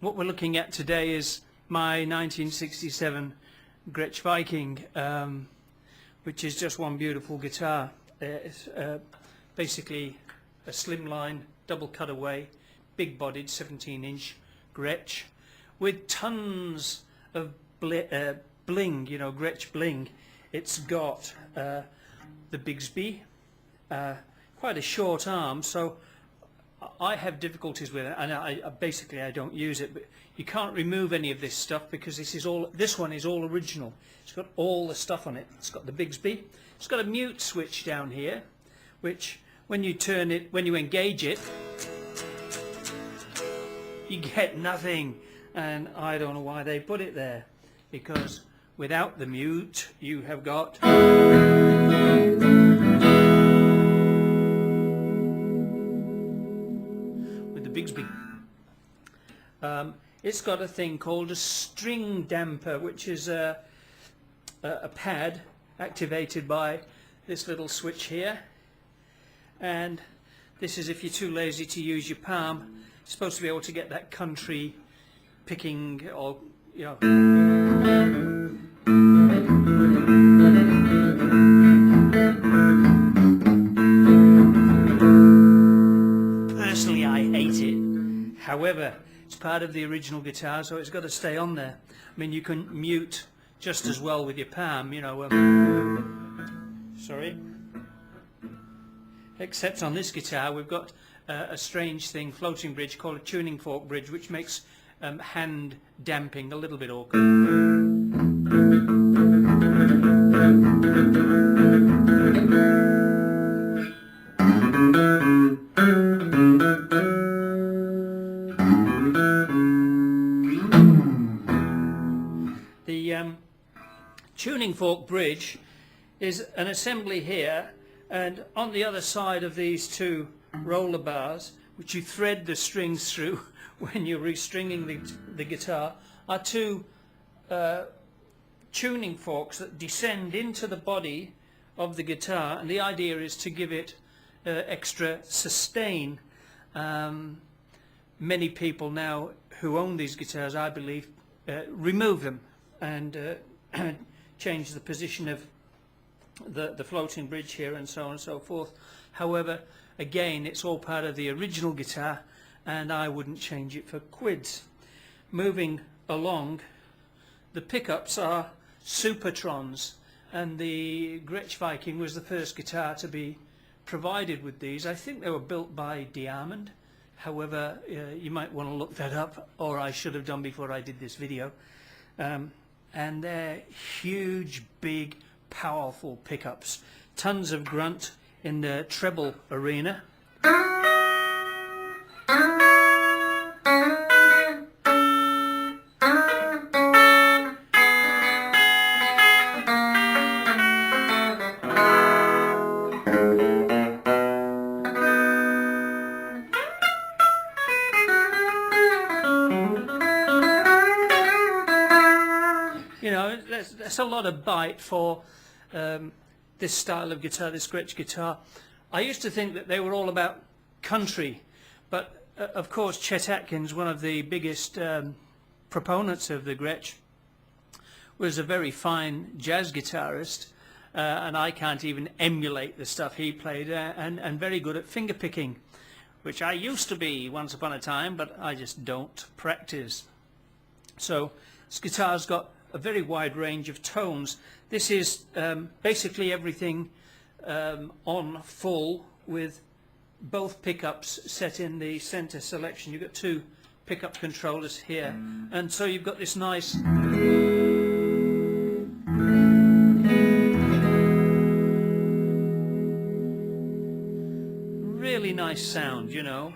What we're looking at today is my 1967 Gretsch Viking, which is just one beautiful guitar. It's basically a slimline, double cutaway, big-bodied 17-inch Gretsch with tons of bling, you know, Gretsch bling. It's got the Bigsby, quite a short arm, so I have difficulties with it, and I basically don't use it. But you can't remove any of this stuff because this one is all original. It's got all the stuff on it. It's got the Bigsby. It's got a mute switch down here, which when you turn it, when you engage it, you get nothing. And I don't know why they put it there, because without the mute you have got Bigsby. It's got a thing called a string damper, which is a pad activated by this little switch here, and this is if you're too lazy to use your palm. You're supposed to be able to get that country picking, or you know. Personally, I hate it. However, it's part of the original guitar, so it's got to stay on there. I mean, you can mute just as well with your palm, you know. Sorry. Except on this guitar, we've got a strange thing, floating bridge, called a tuning fork bridge, which makes hand damping a little bit awkward. The tuning fork bridge is an assembly here, and on the other side of these two roller bars, which you thread the strings through when you're restringing the guitar, are two tuning forks that descend into the body of the guitar, and the idea is to give it extra sustain. Many people now who own these guitars, I believe, remove them and change the position of the floating bridge here and so on and so forth. However, again, it's all part of the original guitar, and I wouldn't change it for quids. Moving along, the pickups are Supertrons, and the Gretsch Viking was the first guitar to be provided with these. I think they were built by Diamond. However, you might want to look that up, or I should have done before I did this video. And they're huge, big, powerful pickups. Tons of grunt in the treble arena. You know, that's a lot of bite for this style of guitar, this Gretsch guitar. I used to think that they were all about country, but of course Chet Atkins, one of the biggest proponents of the Gretsch, was a very fine jazz guitarist, and I can't even emulate the stuff he played, and very good at finger picking, which I used to be once upon a time, but I just don't practice. So this guitar's got a very wide range of tones. This is basically everything on full, with both pickups set in the center selection. You've got two pickup controllers here, and so you've got this nice really nice sound, you know.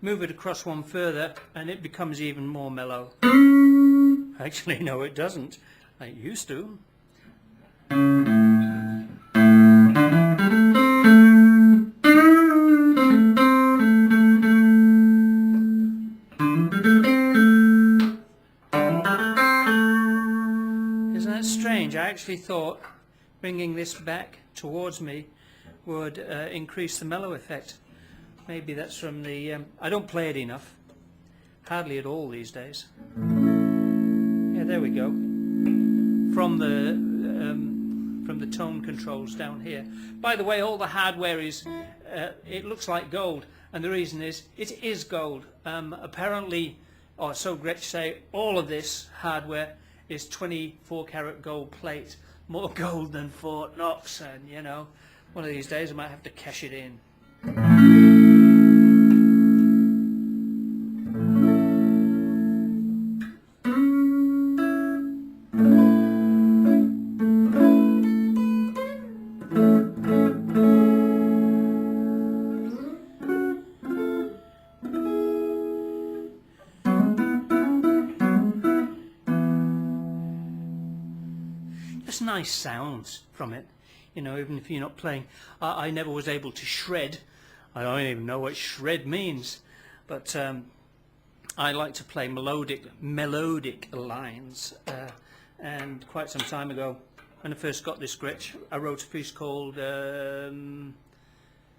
move it across one further and it becomes even more mellow. Actually, no, it doesn't. It used to. Isn't that strange? I actually thought bringing this back towards me would increase the mellow effect. Maybe that's from the... I don't play it enough. Hardly at all these days. Yeah, there we go. From the tone controls down here. By the way, all the hardware is... it looks like gold, and the reason is it is gold. Apparently, or so Gretsch say, all of this hardware is 24 karat gold plate. More gold than Fort Knox, and you know, one of these days I might have to cash it in. Just nice sounds from it, you know, even if you're not playing. I never was able to shred. I don't even know what shred means, but I like to play melodic lines. And quite some time ago, when I first got this Gretsch, I wrote a piece called The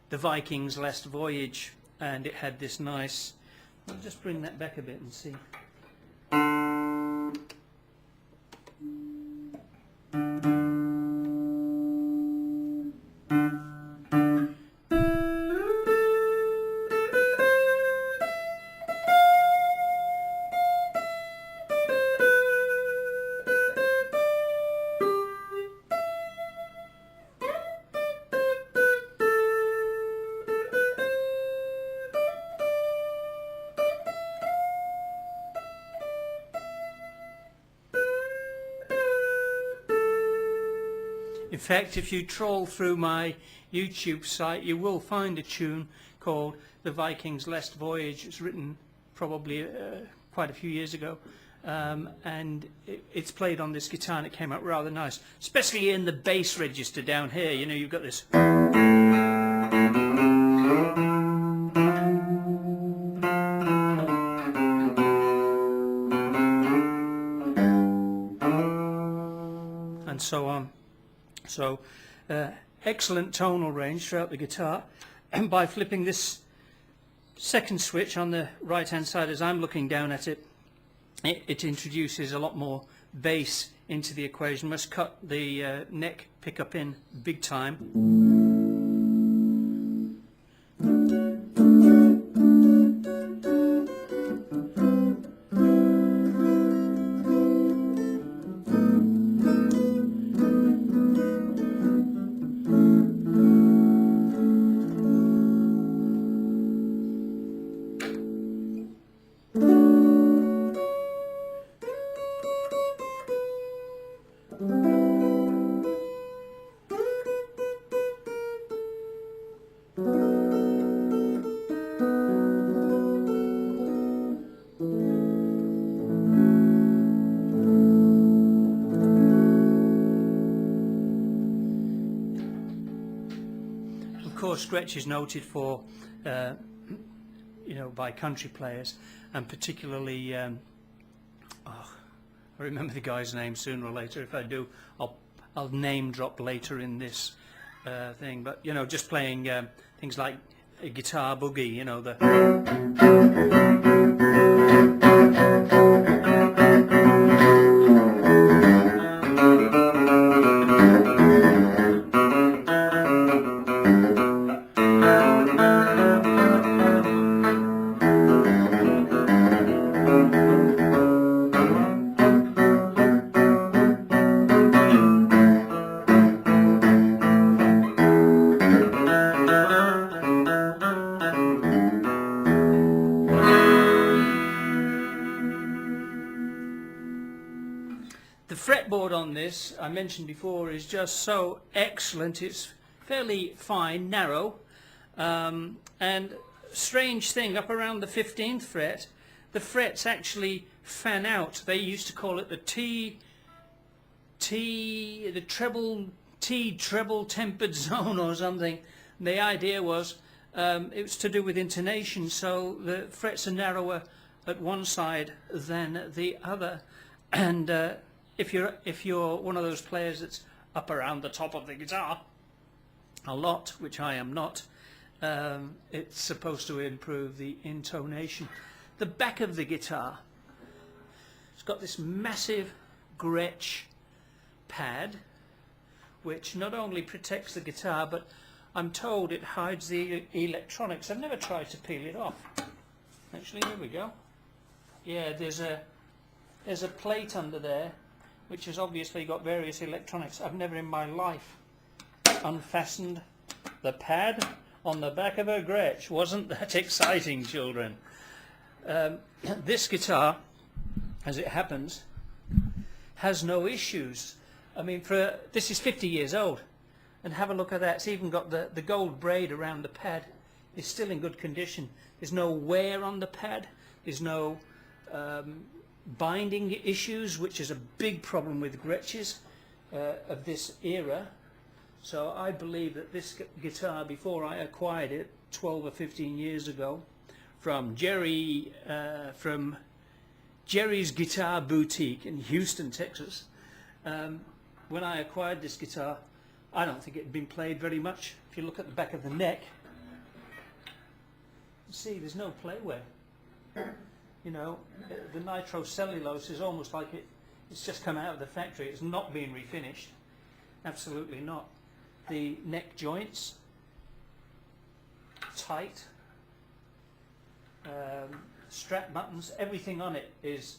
Viking's Last Voyage, and it had this nice... I'll just bring that back a bit and see. In fact, if you trawl through my YouTube site, you will find a tune called The Viking's Last Voyage. It's written probably quite a few years ago, and it's played on this guitar, and it came out rather nice, especially in the bass register down here. You know, you've got this. And so on. So, excellent tonal range throughout the guitar, and by flipping this second switch on the right hand side as I'm looking down at it, it introduces a lot more bass into the equation. Must cut the neck pickup in big time. Of course, Gretsch is noted for, you know, by country players, and particularly, I remember the guy's name sooner or later. If I do, I'll name drop later in this thing. But you know, just playing things like a guitar boogie, you know, the. The fretboard on this, I mentioned before, is just so excellent. It's fairly fine, narrow, and strange thing, up around the 15th fret, the frets actually fan out. They used to call it the treble tempered zone or something. And the idea was it was to do with intonation, so the frets are narrower at one side than the other. And if you're one of those players that's up around the top of the guitar a lot, which I am not, it's supposed to improve the intonation. The back of the guitar, it's got this massive Gretsch pad, which not only protects the guitar, but I'm told it hides the electronics. I've never tried to peel it off. Actually, here we go. Yeah, there's a plate under there, which has obviously got various electronics. I've never in my life unfastened the pad on the back of a Gretsch. Wasn't that exciting, children? This guitar, as it happens, has no issues. I mean, this is 50 years old, and have a look at that. It's even got the gold braid around the pad. It's still in good condition. There's no wear on the pad. There's no binding issues, which is a big problem with Gretsch's of this era. So I believe that this guitar, before I acquired it 12 or 15 years ago from Jerry's Guitar Boutique in Houston, Texas, when I acquired this guitar, I don't think it had been played very much. If you look at the back of the neck, you see there's no playwear. You know, the nitrocellulose is almost like it's just come out of the factory. It's not been refinished. Absolutely not. The neck joints, tight, strap buttons, everything on it is,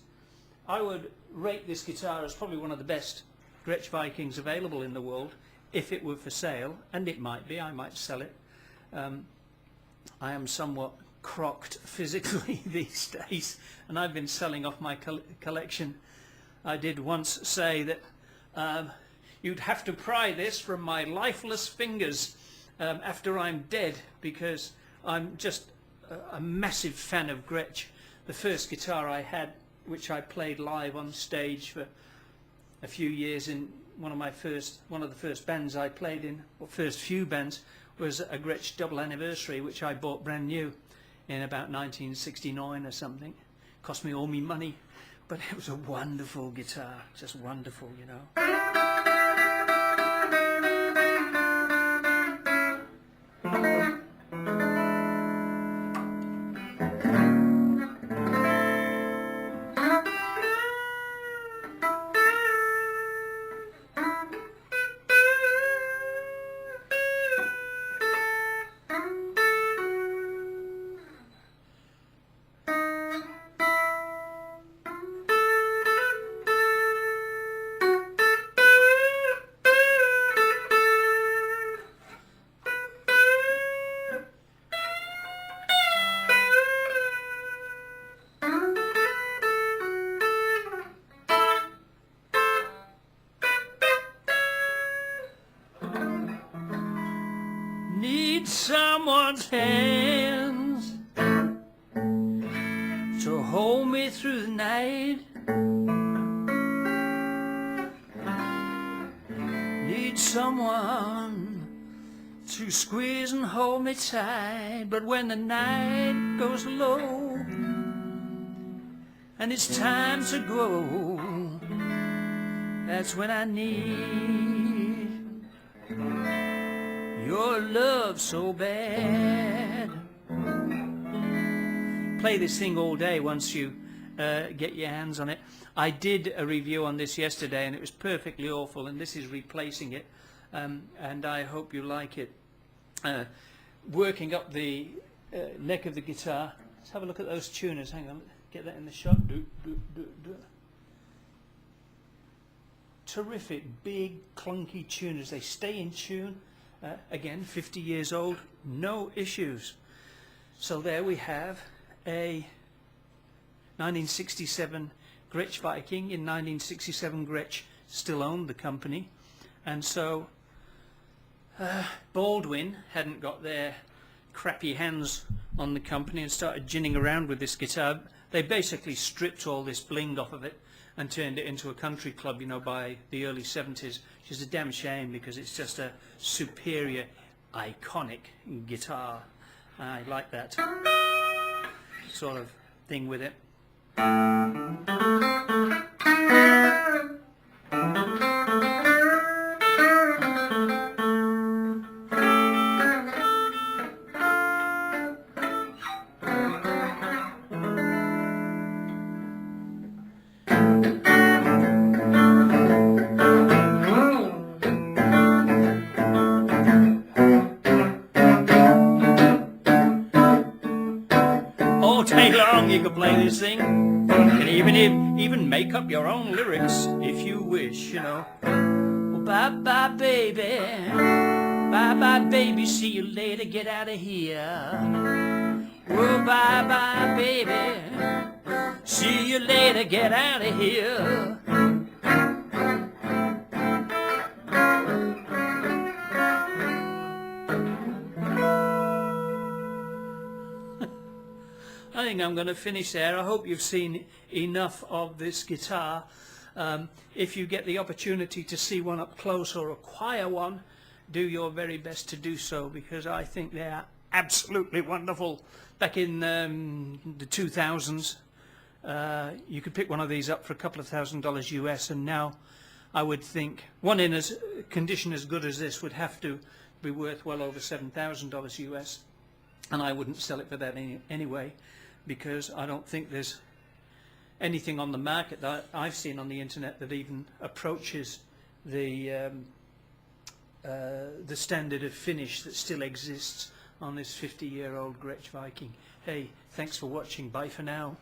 I would rate this guitar as probably one of the best Gretsch Vikings available in the world, if it were for sale, and it might be. I might sell it. I am somewhat crocked physically these days, and I've been selling off my collection. I did once say that you'd have to pry this from my lifeless fingers after I'm dead, because I'm just a massive fan of Gretsch. The first guitar I had, which I played live on stage for a few years in one of the first bands I played in, or first few bands, was a Gretsch double anniversary, which I bought brand new in about 1969 or something. Cost me all me money, but it was a wonderful guitar, just wonderful, you know. Need someone's hands to hold me through the night. Need someone to squeeze and hold me tight. But when the night goes low and it's time to go, that's when I need your love so bad. Play this thing all day once you get your hands on it. I did a review on this yesterday and it was perfectly awful, and this is replacing it, and I hope you like it. Working up the neck of the guitar. Let's have a look at those tuners. Hang on, get that in the shot. Do. Terrific, big, clunky tuners. They stay in tune. Again, 50 years old, no issues. So there we have a 1967 Gretsch Viking. In 1967, Gretsch still owned the company, and so Baldwin hadn't got their crappy hands on the company and started ginning around with this guitar. They basically stripped all this bling off of it and turned it into a country club, you know, by the early 70s, which is a damn shame because it's just a superior, iconic guitar. I like that sort of thing with it. All day long you could play this thing. You can even make up your own lyrics if you wish, you know. Well, bye-bye, baby. Bye-bye, baby. See you later. Get out of here. Well, bye-bye, baby. See you later. Get out of here. I think I'm going to finish there. I hope you've seen enough of this guitar. If you get the opportunity to see one up close or acquire one, do your very best to do so, because I think they are absolutely wonderful. Back in the 2000s, you could pick one of these up for a couple of $1,000s US, and now I would think one in as condition as good as this would have to be worth well over $7,000 US, and I wouldn't sell it for that anyway, because I don't think there's anything on the market that I've seen on the internet that even approaches the standard of finish that still exists on this 50-year-old Gretsch Viking. Hey, thanks for watching. Bye for now.